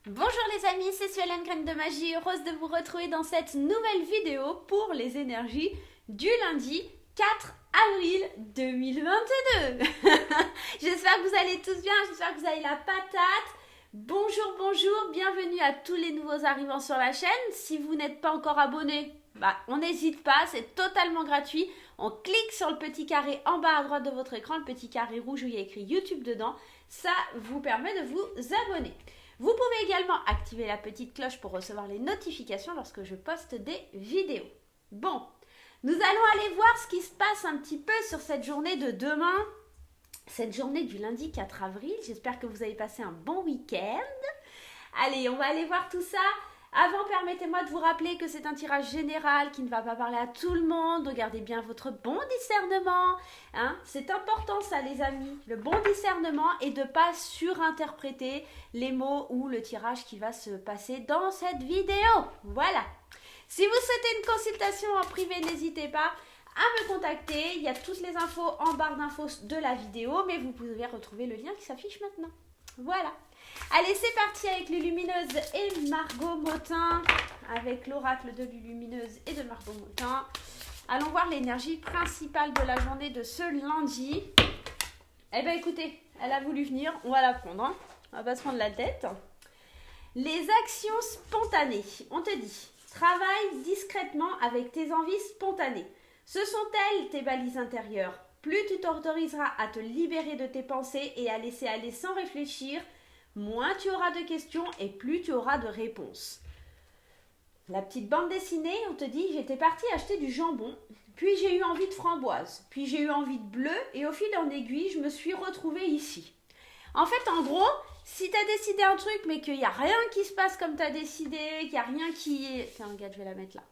Bonjour les amis, c'est Suelen Graine de Magie, heureuse de vous retrouver dans cette nouvelle vidéo pour les énergies du lundi 4 avril 2022. J'espère que vous allez tous bien, j'espère que vous avez la patate. Bonjour, bonjour, bienvenue à tous les nouveaux arrivants sur la chaîne. Si vous n'êtes pas encore abonné, on n'hésite pas, c'est totalement gratuit. On clique sur le petit carré en bas à droite de votre écran, le petit carré rouge où il y a écrit YouTube dedans. Ça vous permet de vous abonner. Vous pouvez également activer la petite cloche pour recevoir les notifications lorsque je poste des vidéos. Bon, nous allons aller voir ce qui se passe un petit peu sur cette journée de demain, cette journée du lundi 4 avril. J'espère que vous avez passé un bon week-end. Allez, on va aller voir tout ça. Avant, permettez-moi de vous rappeler que c'est un tirage général qui ne va pas parler à tout le monde. Regardez bien votre bon discernement. Hein, c'est important ça les amis, le bon discernement et de ne pas surinterpréter les mots ou le tirage qui va se passer dans cette vidéo. Voilà. Si vous souhaitez une consultation en privé, n'hésitez pas à me contacter. Il y a toutes les infos en barre d'infos de la vidéo, mais vous pouvez retrouver le lien qui s'affiche maintenant. Voilà. Allez, c'est parti avec Lulumineuse et Margot Motin, avec l'oracle de Lulumineuse et de Margot Motin. Allons voir l'énergie principale de la journée de ce lundi. Eh bien, écoutez, elle a voulu venir, on va la prendre. Hein. On va pas se prendre la tête. Les actions spontanées. On te dit, travaille discrètement avec tes envies spontanées. Ce sont elles tes balises intérieures. Plus tu t'autoriseras à te libérer de tes pensées et à laisser aller sans réfléchir, moins tu auras de questions et plus tu auras de réponses. La petite bande dessinée, on te dit, j'étais partie acheter du jambon, puis j'ai eu envie de framboise, puis j'ai eu envie de bleu et au fil en aiguille, je me suis retrouvée ici. En fait, en gros, si tu as décidé un truc mais qu'il n'y a rien qui se passe comme tu as décidé, qu'il n'y a rien qui est... Tiens, regarde, je vais la mettre là.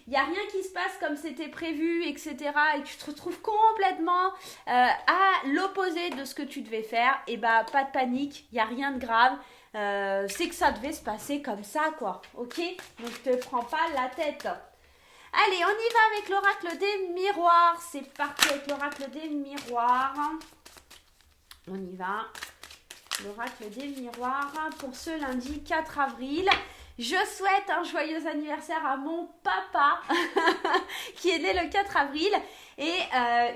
Il n'y a rien qui se passe comme c'était prévu, etc. et que tu te retrouves complètement à l'opposé de ce que tu devais faire, et pas de panique, il n'y a rien de grave. C'est que ça devait se passer comme ça, quoi. Ok? Donc, ne te prends pas la tête. Allez, on y va avec l'oracle des miroirs. C'est parti avec l'oracle des miroirs. On y va. L'oracle des miroirs pour ce lundi 4 avril. Je souhaite un joyeux anniversaire à mon papa qui est né le 4 avril et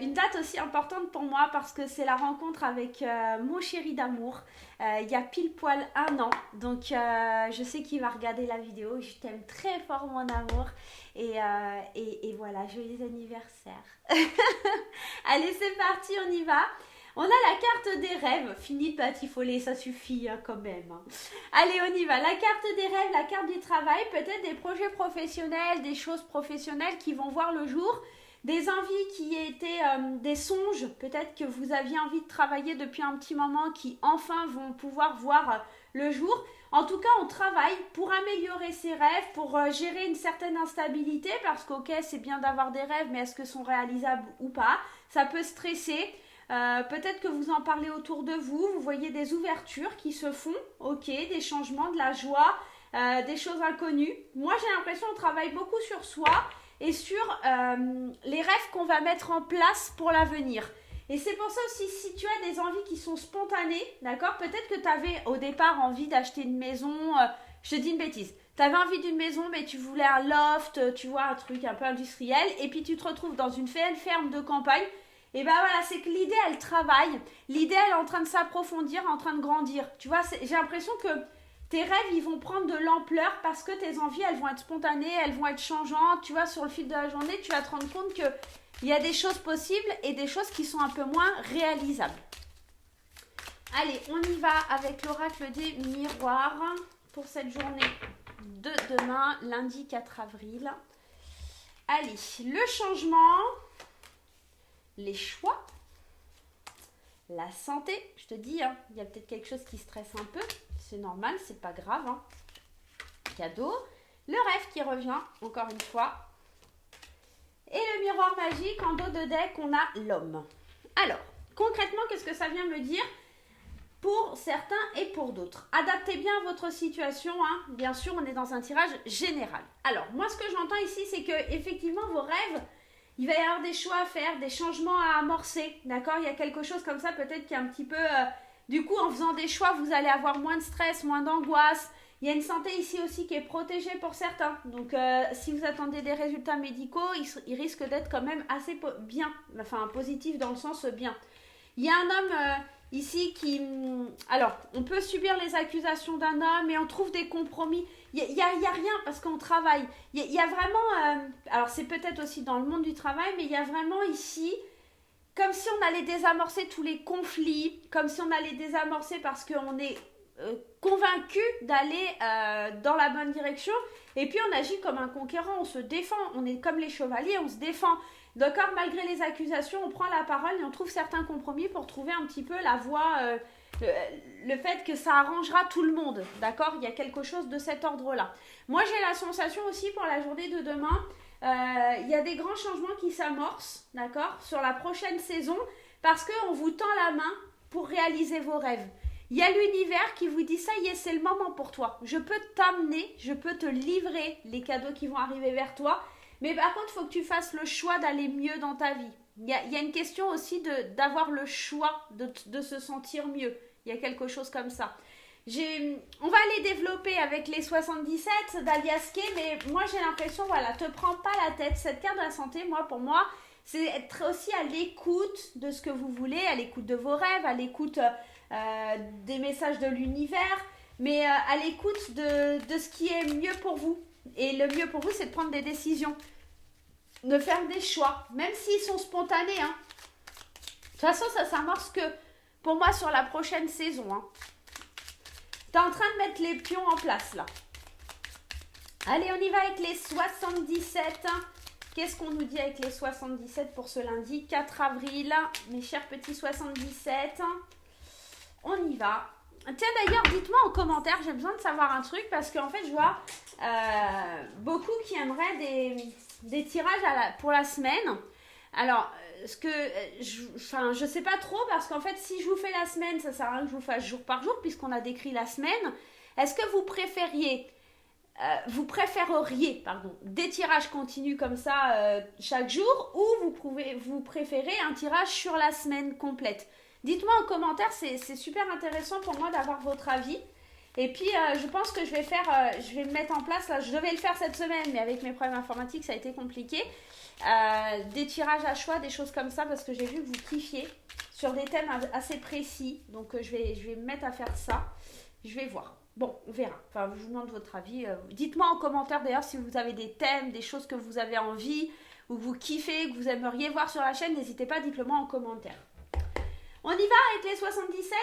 une date aussi importante pour moi parce que c'est la rencontre avec mon chéri d'amour il y a pile poil 1 an. Donc je sais qu'il va regarder la vidéo. Je t'aime très fort mon amour et voilà, joyeux anniversaire. Allez, c'est parti, on y va. On a la carte des rêves. Fini de batifoler, ça suffit hein, quand même. Hein. Allez, on y va. La carte des rêves, la carte du travail, peut-être des projets professionnels, des choses professionnelles qui vont voir le jour, des envies qui étaient des songes, peut-être que vous aviez envie de travailler depuis un petit moment, qui enfin vont pouvoir voir le jour. En tout cas, on travaille pour améliorer ses rêves, pour gérer une certaine instabilité, parce qu'ok, c'est bien d'avoir des rêves, mais est-ce que sont réalisables ou pas? Ça peut stresser. Peut-être que vous en parlez autour de vous, vous voyez des ouvertures qui se font, ok, des changements, de la joie, des choses inconnues. Moi, j'ai l'impression qu'on travaille beaucoup sur soi et sur les rêves qu'on va mettre en place pour l'avenir. Et c'est pour ça aussi, si tu as des envies qui sont spontanées, d'accord, peut-être que tu avais au départ envie d'acheter une maison, je te dis une bêtise, tu avais envie d'une maison mais tu voulais un loft, tu vois, un truc un peu industriel, et puis tu te retrouves dans une ferme de campagne. Et ben voilà, c'est que l'idée, elle travaille. L'idée, elle est en train de s'approfondir, en train de grandir. Tu vois, j'ai l'impression que tes rêves, ils vont prendre de l'ampleur parce que tes envies, elles vont être spontanées, elles vont être changeantes. Tu vois, sur le fil de la journée, tu vas te rendre compte qu'il y a des choses possibles et des choses qui sont un peu moins réalisables. Allez, on y va avec l'oracle des miroirs pour cette journée de demain, lundi 4 avril. Allez, le changement... Les choix, la santé, je te dis, hein, il y a peut-être quelque chose qui stresse un peu, c'est normal, c'est pas grave. Hein. Cadeau, le rêve qui revient, encore une fois. Et le miroir magique, en dos de deck, on a l'homme. Alors, concrètement, qu'est-ce que ça vient me dire pour certains et pour d'autres? Adaptez bien votre situation, hein. Bien sûr, on est dans un tirage général. Alors, moi, ce que j'entends ici, c'est que effectivement, vos rêves, il va y avoir des choix à faire, des changements à amorcer, d'accord? Il y a quelque chose comme ça peut-être qui est un petit peu... du coup, en faisant des choix, vous allez avoir moins de stress, moins d'angoisse. Il y a une santé ici aussi qui est protégée pour certains. Donc, si vous attendez des résultats médicaux, ils risquent d'être quand même assez bien. Enfin, positif dans le sens bien. Il y a un homme ici qui... Alors, on peut subir les accusations d'un homme et on trouve des compromis. Il y a rien parce qu'on travaille. Il y a vraiment... alors, c'est peut-être aussi dans le monde du travail, mais il y a vraiment ici... Comme si on allait désamorcer tous les conflits, comme si on allait désamorcer parce qu'on est convaincu d'aller dans la bonne direction. Et puis on agit comme un conquérant, on se défend, on est comme les chevaliers, on se défend. D'accord, malgré les accusations, on prend la parole et on trouve certains compromis pour trouver un petit peu la voie, le fait que ça arrangera tout le monde. D'accord, il y a quelque chose de cet ordre-là. Moi, j'ai la sensation aussi pour la journée de demain, il y a des grands changements qui s'amorcent, d'accord, sur la prochaine saison, parce qu'on vous tend la main pour réaliser vos rêves. Il y a l'univers qui vous dit, ça y est, c'est le moment pour toi. Je peux t'amener, je peux te livrer les cadeaux qui vont arriver vers toi, mais par contre, il faut que tu fasses le choix d'aller mieux dans ta vie. Il y a une question aussi d'avoir le choix de se sentir mieux. Il y a quelque chose comme ça. On va aller développer avec les 77 d'Alias Kay, mais moi j'ai l'impression, voilà, te prends pas la tête. Cette carte de la santé, pour moi, c'est être aussi à l'écoute de ce que vous voulez, à l'écoute de vos rêves, à l'écoute des messages de l'univers, mais à l'écoute de ce qui est mieux pour vous. Et le mieux pour vous, c'est de prendre des décisions, de faire des choix, même s'ils sont spontanés. Hein. De toute façon, ça s'amorce que pour moi sur la prochaine saison. Hein. T'es en train de mettre les pions en place là. Allez, on y va avec les 77. Qu'est-ce qu'on nous dit avec les 77 pour ce lundi 4 avril, mes chers petits 77. On y va. Tiens, d'ailleurs, dites-moi en commentaire, j'ai besoin de savoir un truc parce qu'en fait, je vois beaucoup qui aimeraient des tirages pour la semaine. Alors, je sais pas trop parce qu'en fait, si je vous fais la semaine, ça sert à rien que je vous fasse jour par jour puisqu'on a décrit la semaine. Est-ce que vous préféreriez des tirages continus comme ça chaque jour ou vous préférez un tirage sur la semaine complète? Dites-moi en commentaire, c'est super intéressant pour moi d'avoir votre avis. Et puis, je pense que je vais me mettre en place, là, je devais le faire cette semaine, mais avec mes problèmes informatiques, ça a été compliqué. Des tirages à choix, des choses comme ça, parce que j'ai vu que vous kiffiez sur des thèmes assez précis. Donc, je vais me mettre à faire ça. Je vais voir. Bon, on verra. Enfin, je vous demande votre avis. Dites-moi en commentaire d'ailleurs si vous avez des thèmes, des choses que vous avez envie, ou que vous kiffez, que vous aimeriez voir sur la chaîne. N'hésitez pas, dites-le moi en commentaire. On y va avec les 77 ?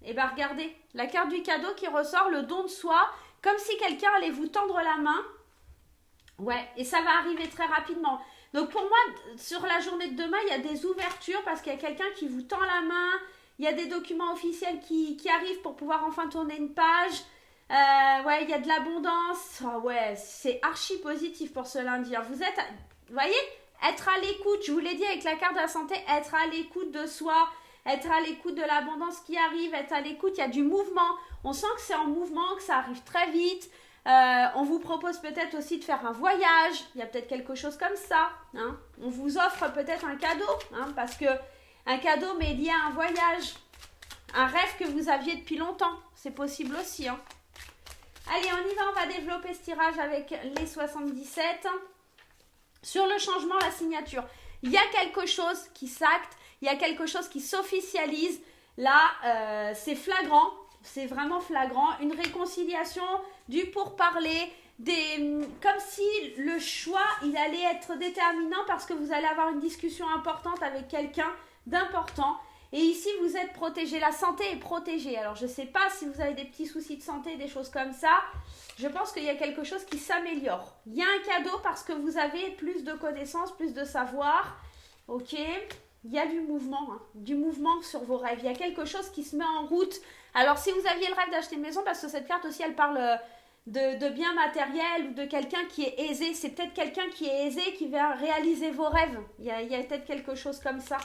Eh bien, regardez, la carte du cadeau qui ressort, le don de soi, comme si quelqu'un allait vous tendre la main. Ouais, et ça va arriver très rapidement. Donc, pour moi, sur la journée de demain, il y a des ouvertures parce qu'il y a quelqu'un qui vous tend la main. Il y a des documents officiels qui arrivent pour pouvoir enfin tourner une page. Ouais, il y a de l'abondance. Oh, ouais, c'est archi positif pour ce lundi. Vous voyez, être à l'écoute, je vous l'ai dit avec la carte de la santé, être à l'écoute de soi, être à l'écoute de l'abondance qui arrive, être à l'écoute, il y a du mouvement. On sent que c'est en mouvement, que ça arrive très vite. On vous propose peut-être aussi de faire un voyage. Il y a peut-être quelque chose comme ça. Hein. On vous offre peut-être un cadeau, hein, parce que un cadeau mais lié à un voyage. Un rêve que vous aviez depuis longtemps. C'est possible aussi. Hein. Allez, on y va. On va développer ce tirage avec les 77. Sur le changement, la signature. Il y a quelque chose qui s'acte. Il y a quelque chose qui s'officialise. Là, c'est flagrant. C'est vraiment flagrant. Une réconciliation, du pourparler, comme si le choix, il allait être déterminant parce que vous allez avoir une discussion importante avec quelqu'un d'important. Et ici, vous êtes protégé. La santé est protégée. Alors, je ne sais pas si vous avez des petits soucis de santé, des choses comme ça. Je pense qu'il y a quelque chose qui s'améliore. Il y a un cadeau parce que vous avez plus de connaissances, plus de savoir. Ok. Il y a du mouvement sur vos rêves. Il y a quelque chose qui se met en route. Alors, si vous aviez le rêve d'acheter une maison, parce que cette carte aussi, elle parle de biens matériels ou de quelqu'un qui est aisé. C'est peut-être quelqu'un qui est aisé qui va réaliser vos rêves. Il y a peut-être quelque chose comme ça.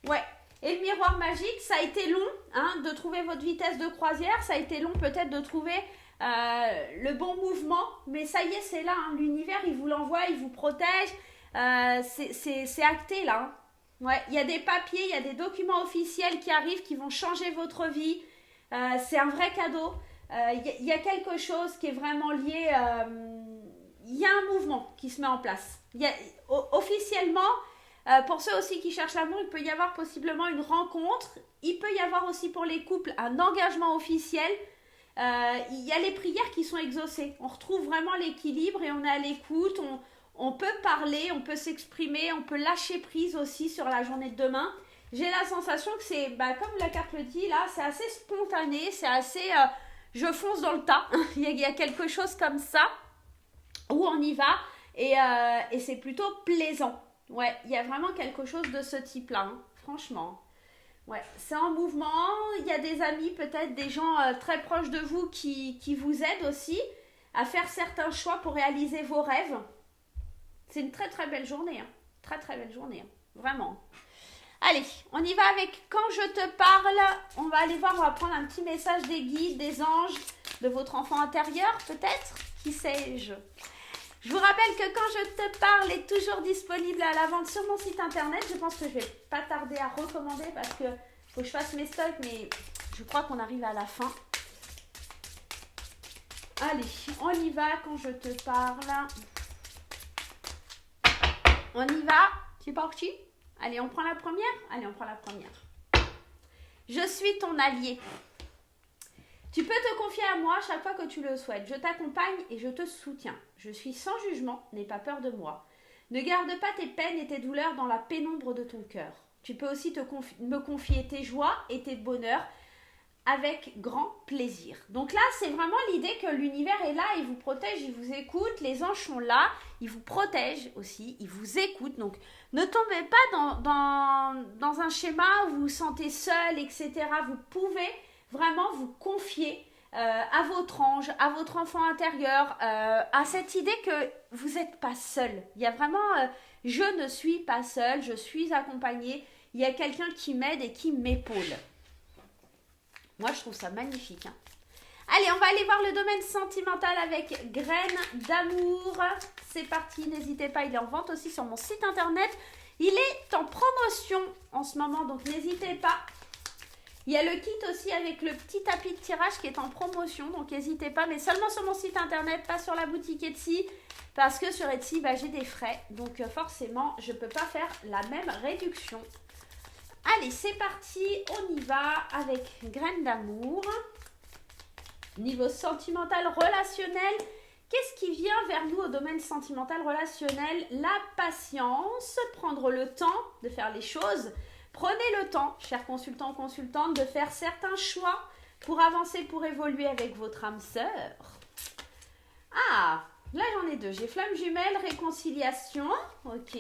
Ouais. Et le miroir magique, ça a été long de trouver votre vitesse de croisière. Ça a été long peut-être de trouver le bon mouvement. Mais ça y est, c'est là. Hein. L'univers, il vous l'envoie, il vous protège. C'est acté là. Hein. Ouais, il y a des papiers, il y a des documents officiels qui arrivent, qui vont changer votre vie. C'est un vrai cadeau. y a quelque chose qui est vraiment lié. Il y a un mouvement qui se met en place. Officiellement, pour ceux aussi qui cherchent l'amour, il peut y avoir possiblement une rencontre. Il peut y avoir aussi pour les couples un engagement officiel. Il y a les prières qui sont exaucées. On retrouve vraiment l'équilibre et on est à l'écoute. On peut parler, on peut s'exprimer, on peut lâcher prise aussi sur la journée de demain. J'ai la sensation que c'est, comme la carte le dit là, c'est assez spontané, c'est assez... je fonce dans le tas. Il y a quelque chose comme ça où on y va et c'est plutôt plaisant. Ouais, il y a vraiment quelque chose de ce type-là, hein, franchement. Ouais, c'est en mouvement. Il y a des amis, peut-être des gens très proches de vous qui vous aident aussi à faire certains choix pour réaliser vos rêves. C'est une très très belle journée. Hein. Très très belle journée. Hein. Vraiment. Allez, on y va avec quand je te parle. On va aller voir, on va prendre un petit message des guides, des anges, de votre enfant intérieur peut-être. Qui sais-je? Je vous rappelle que quand je te parle est toujours disponible à la vente sur mon site internet. Je pense que je ne vais pas tarder à recommander parce que faut que je fasse mes stocks, mais je crois qu'on arrive à la fin. Allez, on y va quand je te parle. On y va. C'est parti. Allez, on prend la première. Allez, on prend la première. Je suis ton allié. Tu peux te confier à moi chaque fois que tu le souhaites. Je t'accompagne et je te soutiens. Je suis sans jugement, n'aie pas peur de moi. Ne garde pas tes peines et tes douleurs dans la pénombre de ton cœur. Tu peux aussi me confier tes joies et tes bonheurs avec grand plaisir. Donc là, c'est vraiment l'idée que l'univers est là, il vous protège, il vous écoute. Les anges sont là, ils vous protègent aussi, ils vous écoutent. Donc ne tombez pas dans un schéma où vous vous sentez seul, etc. Vous pouvez vraiment vous confier à votre ange, à votre enfant intérieur, à cette idée que vous n'êtes pas seul. Il y a vraiment, je ne suis pas seul, je suis accompagnée. Il y a quelqu'un qui m'aide et qui m'épaule. Moi, je trouve ça magnifique. Hein. Allez, on va aller voir le domaine sentimental avec Graines d'amour. C'est parti, n'hésitez pas, il est en vente aussi sur mon site internet. Il est en promotion en ce moment, donc n'hésitez pas. Il y a le kit aussi avec le petit tapis de tirage qui est en promotion, donc n'hésitez pas, mais seulement sur mon site internet, pas sur la boutique Etsy, parce que sur Etsy, j'ai des frais, donc forcément, je ne peux pas faire la même réduction. Allez, c'est parti, on y va avec Graines d'amour. Niveau sentimental, relationnel, qu'est-ce qui vient vers nous au domaine sentimental, relationnel? La patience, prendre le temps de faire les choses. Prenez le temps, chers consultants, consultantes, de faire certains choix pour avancer, pour évoluer avec votre âme sœur. Ah, là j'en ai deux. J'ai flamme jumelle, réconciliation, ok.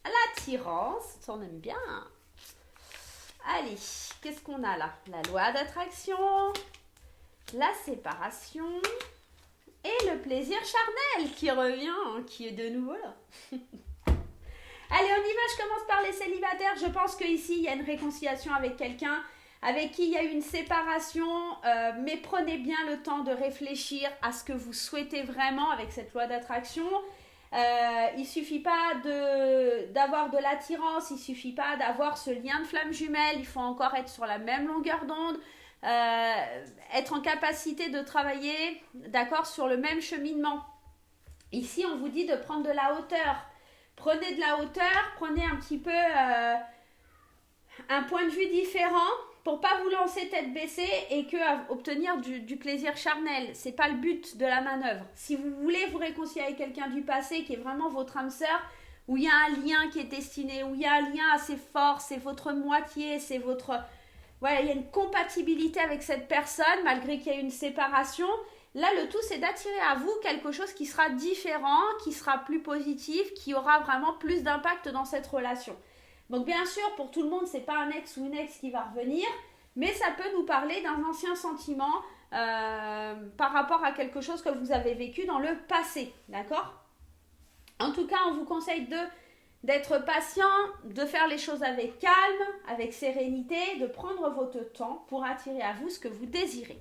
L'attirance, ça on aime bien. Allez, qu'est-ce qu'on a là? La loi d'attraction, la séparation et le plaisir charnel qui revient, hein, qui est de nouveau là. Allez, on y va, je commence par les célibataires. Je pense qu'ici, il y a une réconciliation avec quelqu'un avec qui il y a eu une séparation, mais prenez bien le temps de réfléchir à ce que vous souhaitez vraiment avec cette loi d'attraction. Il ne suffit pas d'avoir de l'attirance, il ne suffit pas d'avoir ce lien de flamme jumelle, il faut encore être sur la même longueur d'onde, être en capacité de travailler, d'accord, sur le même cheminement. Ici, on vous dit de prendre de la hauteur. Prenez de la hauteur, prenez un petit peu un point de vue différent pour pas vous lancer tête baissée et obtenir du plaisir charnel. C'est pas le but de la manœuvre. Si vous voulez vous réconcilier avec quelqu'un du passé qui est vraiment votre âme sœur, où il y a un lien qui est destiné, où il y a un lien assez fort, c'est votre moitié, c'est votre... Voilà, il y a une compatibilité avec cette personne malgré qu'il y ait une séparation. Là, le tout, c'est d'attirer à vous quelque chose qui sera différent, qui sera plus positif, qui aura vraiment plus d'impact dans cette relation. Donc, bien sûr, pour tout le monde, ce n'est pas un ex ou une ex qui va revenir, mais ça peut nous parler d'un ancien sentiment par rapport à quelque chose que vous avez vécu dans le passé, d'accord? En tout cas, on vous conseille d'être patient, de faire les choses avec calme, avec sérénité, de prendre votre temps pour attirer à vous ce que vous désirez.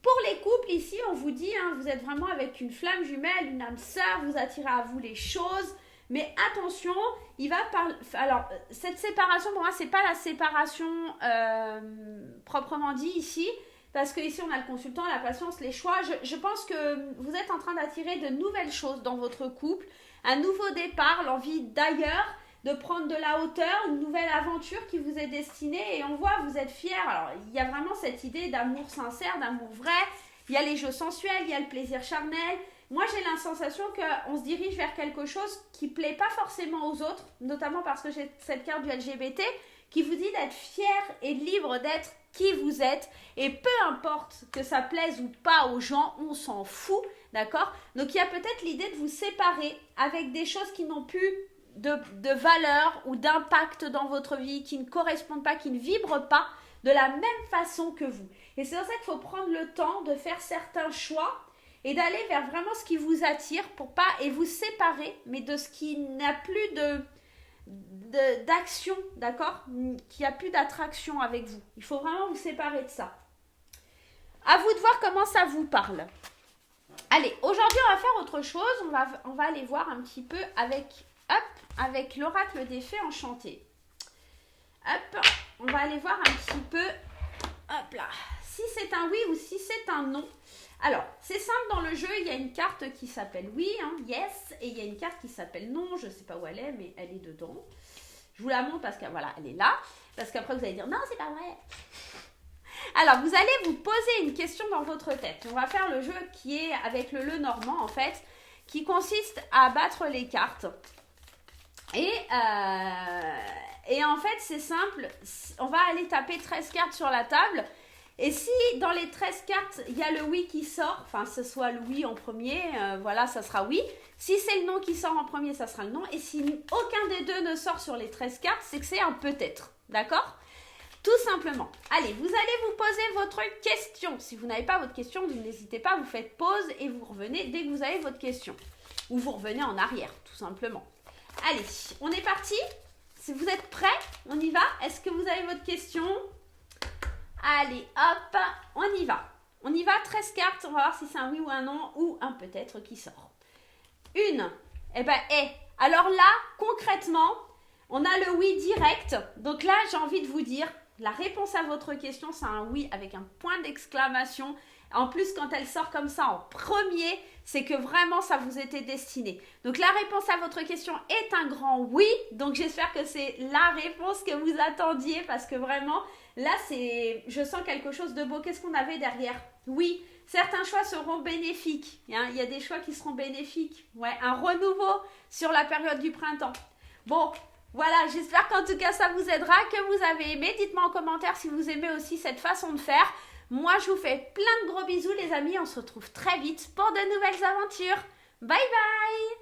Pour les couples, ici, on vous dit, hein, vous êtes vraiment avec une flamme jumelle, une âme sœur, vous attirez à vous les choses. Mais attention, il va parler... Alors, cette séparation, pour moi, ce n'est pas la séparation proprement dit ici. parce que ici on a le consultant, la patience, les choix. Je pense que vous êtes en train d'attirer de nouvelles choses dans votre couple, un nouveau départ, l'envie d'ailleurs, de prendre de la hauteur, une nouvelle aventure qui vous est destinée et on voit, vous êtes fiers. Alors, il y a vraiment cette idée d'amour sincère, d'amour vrai. Il y a les jeux sensuels, il y a le plaisir charnel. Moi, j'ai la sensation qu'on se dirige vers quelque chose qui ne plaît pas forcément aux autres, notamment parce que j'ai cette carte du LGBT qui vous dit d'être fier et libre d'être qui vous êtes. Et peu importe que ça plaise ou pas aux gens, on s'en fout, d'accord? Donc, il y a peut-être l'idée de vous séparer avec des choses qui n'ont plus de valeur ou d'impact dans votre vie, qui ne correspondent pas, qui ne vibrent pas de la même façon que vous. Et c'est pour ça qu'il faut prendre le temps de faire certains choix et d'aller vers vraiment ce qui vous attire pour pas et vous séparer, mais de ce qui n'a plus d'action, d'accord? Qui a plus d'attraction avec vous. Il faut vraiment vous séparer de ça. À vous de voir comment ça vous parle. Allez, aujourd'hui on va faire autre chose. On va aller voir un petit peu avec l'oracle des fées enchantées. Hop, on va aller voir un petit peu, hop là, si c'est un oui ou si c'est un non. Alors, c'est simple dans le jeu, il y a une carte qui s'appelle oui, hein, yes, et il y a une carte qui s'appelle non, je ne sais pas où elle est, mais elle est dedans. Je vous la montre parce que voilà, elle est là, parce qu'après vous allez dire non, c'est pas vrai. Alors, vous allez vous poser une question dans votre tête. On va faire le jeu qui est avec le normand en fait, qui consiste à battre les cartes. Et en fait, c'est simple, on va aller taper 13 cartes sur la table. Et si dans les 13 cartes, il y a le oui qui sort, enfin, ce soit le oui en premier, voilà, ça sera oui. Si c'est le non qui sort en premier, ça sera le non. Et si aucun des deux ne sort sur les 13 cartes, c'est que c'est un peut-être, d'accord? Tout simplement. Allez, vous allez vous poser votre question. Si vous n'avez pas votre question, vous n'hésitez pas, vous faites pause et vous revenez dès que vous avez votre question. Ou vous revenez en arrière, tout simplement. Allez, on est parti. Si vous êtes prêts, on y va. Est-ce que vous avez votre question? Allez, hop, on y va. On y va, 13 cartes. On va voir si c'est un oui ou un non ou un peut-être qui sort. Une, eh ben, alors là, concrètement, on a le oui direct. Donc là, j'ai envie de vous dire, la réponse à votre question, c'est un oui avec un point d'exclamation. En plus, quand elle sort comme ça en premier, c'est que vraiment ça vous était destiné. Donc la réponse à votre question est un grand oui. Donc j'espère que c'est la réponse que vous attendiez parce que vraiment, là, je sens quelque chose de beau. Qu'est-ce qu'on avait derrière? Oui, certains choix seront bénéfiques. Hein, il y a des choix qui seront bénéfiques. Ouais, un renouveau sur la période du printemps. Bon, voilà, j'espère qu'en tout cas ça vous aidera, que vous avez aimé. Dites-moi en commentaire si vous aimez aussi cette façon de faire. Moi, je vous fais plein de gros bisous les amis. On se retrouve très vite pour de nouvelles aventures. Bye bye!